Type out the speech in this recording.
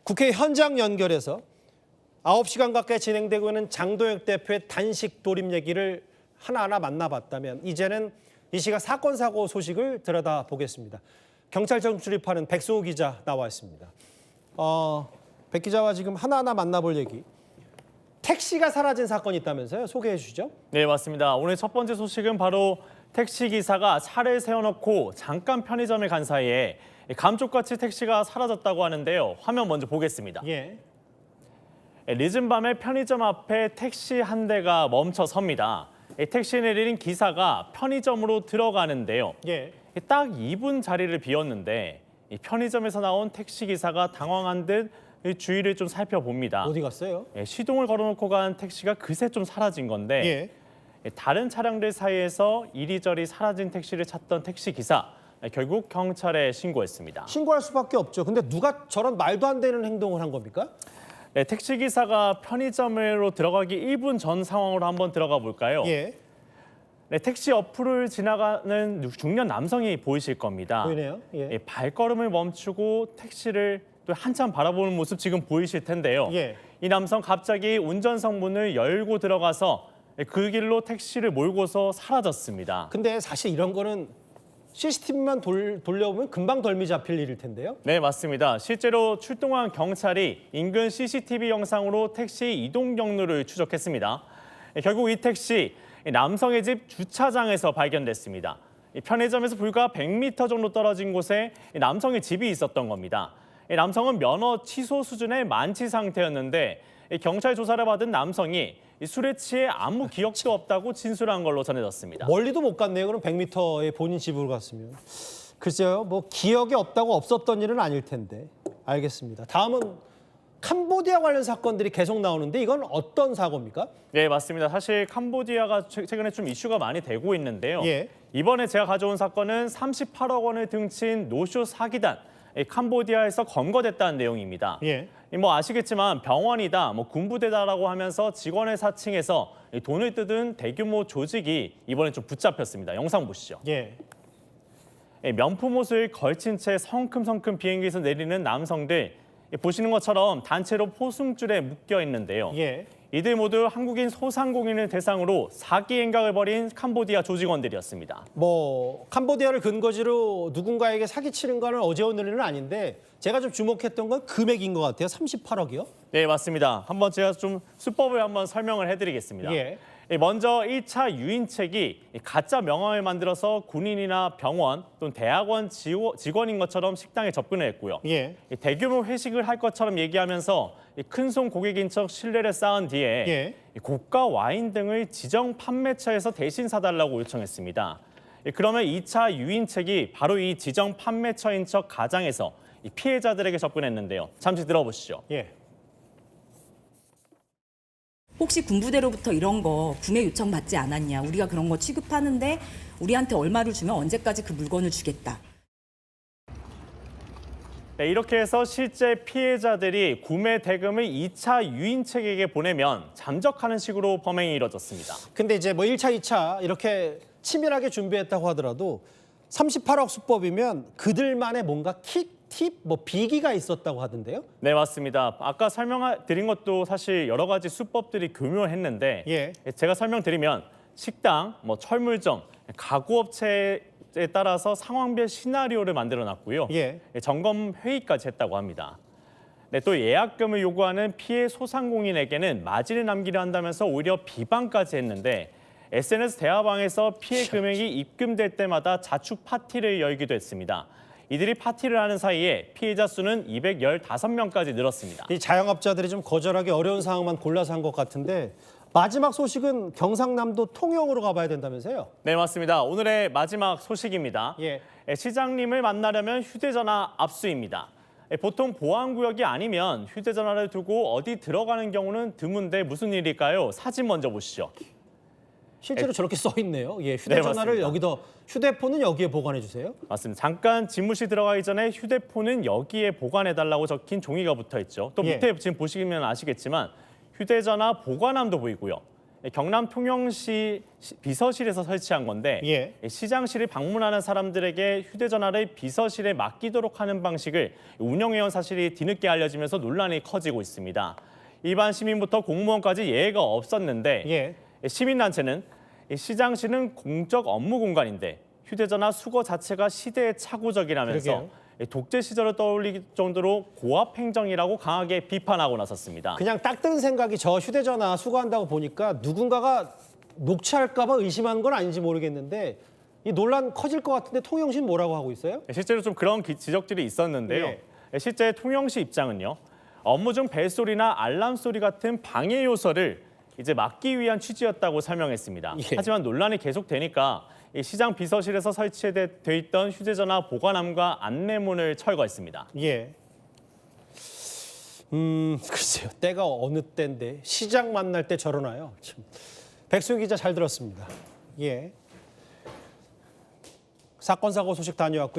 국회 현장 연결해서 9시간 가까이 진행되고 있는 장도혁 대표의 단식 돌입 얘기를 하나하나 만나봤다면 이제는 이 시각 사건 사고 소식을 들여다보겠습니다. 경찰청 출입하는 백소호 기자 나와 있습니다. 백 기자와 지금 하나하나 만나볼 얘기. 택시가 사라진 사건이 있다면서요? 소개해 주시죠. 네, 맞습니다. 오늘 첫 번째 소식은 바로 택시기사가 차를 세워놓고 잠깐 편의점에 간 사이에 감쪽같이 택시가 사라졌다고 하는데요. 화면 먼저 보겠습니다. 예. 늦은 밤에 편의점 앞에 택시 한 대가 멈춰 섭니다. 택시에 내린 기사가 편의점으로 들어가는데요. 예. 딱 2분 자리를 비웠는데 편의점에서 나온 택시기사가 당황한 듯 주위를 좀 살펴봅니다. 어디 갔어요? 시동을 걸어놓고 간 택시가 그새 좀 사라진 건데 다른 차량들 사이에서 이리저리 사라진 택시를 찾던 택시기사 결국 경찰에 신고했습니다. 신고할 수밖에 없죠. 근데 누가 저런 말도 안 되는 행동을 한 겁니까? 택시기사가 편의점으로 들어가기 1분 전 상황으로 한번 들어가 볼까요? 예. 택시 옆으로 지나가는 중년 남성이 보이실 겁니다. 보이네요. 예. 발걸음을 멈추고 택시를 또 한참 바라보는 모습 지금 보이실 텐데요. 예. 이 남성 갑자기 운전석 문을 열고 들어가서 그 길로 택시를 몰고서 사라졌습니다. 근데 사실 이런 거는 CCTV만 돌려보면 금방 덜미 잡힐 일일 텐데요. 네, 맞습니다. 실제로 출동한 경찰이 인근 CCTV 영상으로 택시 이동 경로를 추적했습니다. 결국 이 택시 남성의 집 주차장에서 발견됐습니다. 편의점에서 불과 100m 정도 떨어진 곳에 남성의 집이 있었던 겁니다. 남성은 면허 취소 수준의 만취 상태였는데 경찰 조사를 받은 남성이 술에 취해 아무 기억도 없다고 진술한 걸로 전해졌습니다. 멀리도 못 갔네요. 그럼 100m의 본인 집으로 갔으면. 글쎄요. 뭐 기억이 없다고 없었던 일은 아닐 텐데. 알겠습니다. 다음은 캄보디아 관련 사건들이 계속 나오는데 이건 어떤 사고입니까? 네, 맞습니다. 사실 캄보디아가 최근에 좀 이슈가 많이 되고 있는데요. 예. 이번에 제가 가져온 사건은 38억 원을 등친 노쇼 사기단. 캄보디아에서 검거됐다는 내용입니다. 예. 뭐 아시겠지만 병원이다, 뭐 군부대다라고 하면서 직원을 사칭해서 돈을 뜯은 대규모 조직이 이번에 좀 붙잡혔습니다. 영상 보시죠. 예. 명품 옷을 걸친 채 성큼성큼 비행기에서 내리는 남성들 보시는 것처럼 단체로 포승줄에 묶여 있는데요. 예. 이들 모두 한국인 소상공인을 대상으로 사기 행각을 벌인 캄보디아 조직원들이었습니다. 뭐 캄보디아를 근거지로 누군가에게 사기치는 거는 어제 오늘 일은 아닌데 제가 좀 주목했던 건 금액인 것 같아요. 38억이요? 네, 맞습니다. 한번 제가 좀 수법을 한번 설명을 해드리겠습니다. 예. 먼저 1차 유인책이 가짜 명함을 만들어서 군인이나 병원 또는 대학원 직원인 것처럼 식당에 접근을 했고요. 예. 대규모 회식을 할 것처럼 얘기하면서 큰손 고객인 척 신뢰를 쌓은 뒤에 예. 고가 와인 등을 지정 판매처에서 대신 사달라고 요청했습니다. 그러면 2차 유인책이 바로 이 지정 판매처인 척 가장해서 피해자들에게 접근했는데요. 잠시 들어보시죠. 예. 혹시 군부대로부터 이런 거 구매 요청 받지 않았냐? 우리가 그런 거 취급하는데 우리한테 얼마를 주면 언제까지 그 물건을 주겠다. 네, 이렇게 해서 실제 피해자들이 구매 대금을 2차 유인책에게 보내면 잠적하는 식으로 범행이 이뤄졌습니다. 근데 이제 뭐 1차, 2차 이렇게 치밀하게 준비했다고 하더라도 38억 수법이면 그들만의 뭔가 팁, 뭐 비기가 있었다고 하던데요? 네, 맞습니다. 아까 설명드린 것도 사실 여러 가지 수법들이 교묘했는데 예. 제가 설명드리면 식당, 뭐 철물점, 가구업체에 따라서 상황별 시나리오를 만들어놨고요. 예. 점검 회의까지 했다고 합니다. 네, 또 예약금을 요구하는 피해 소상공인에게는 마진을 남기려 한다면서 오히려 비방까지 했는데 SNS 대화방에서 피해 금액이 입금될 때마다 자축 파티를 열기도 했습니다. 이들이 파티를 하는 사이에 피해자 수는 215명까지 늘었습니다. 이 자영업자들이 좀 거절하기 어려운 상황만 골라서 한 것 같은데 마지막 소식은 경상남도 통영으로 가봐야 된다면서요? 네, 맞습니다. 오늘의 마지막 소식입니다. 예. 시장님을 만나려면 휴대전화 압수입니다. 보통 보안구역이 아니면 휴대전화를 두고 어디 들어가는 경우는 드문데 무슨 일일까요? 사진 먼저 보시죠. 실제로 저렇게 써 있네요. 예, 휴대전화를 맞습니다. 여기다, 휴대폰은 여기에 보관해 주세요. 맞습니다. 잠깐 집무실 들어가기 전에 휴대폰은 여기에 보관해달라고 적힌 종이가 붙어 있죠. 또 예. 밑에 지금 보시면 아시겠지만 휴대전화 보관함도 보이고요. 경남 통영시 비서실에서 설치한 건데 예. 시장실을 방문하는 사람들에게 휴대전화를 비서실에 맡기도록 하는 방식을 운영해온 사실이 뒤늦게 알려지면서 논란이 커지고 있습니다. 일반 시민부터 공무원까지 예외가 없었는데 예. 시민단체는 시장실은 공적 업무 공간인데 휴대전화 수거 자체가 시대의 착오적이라면서 그러게요. 독재 시절을 떠올릴 정도로 고압 행정이라고 강하게 비판하고 나섰습니다. 그냥 딱 드는 생각이 저 휴대전화 수거한다고 보니까 누군가가 녹취할까 봐 의심한 건 아닌지 모르겠는데 이 논란 커질 것 같은데 통영시는 뭐라고 하고 있어요? 실제로 좀 그런 지적들이 있었는데요. 예. 실제 통영시 입장은요. 업무 중 벨소리나 알람 소리 같은 방해 요소를 이제 막기 위한 취지였다고 설명했습니다. 예. 하지만 논란이 계속되니까 이 시장 비서실에서 설치돼 있던 휴대전화 보관함과 안내문을 철거했습니다. 예. 글쎄요. 때가 어느 때인데 시장 만날 때 저러나요? 참. 백수영 기자 잘 들었습니다. 예. 사건 사고 소식 다녀왔고요.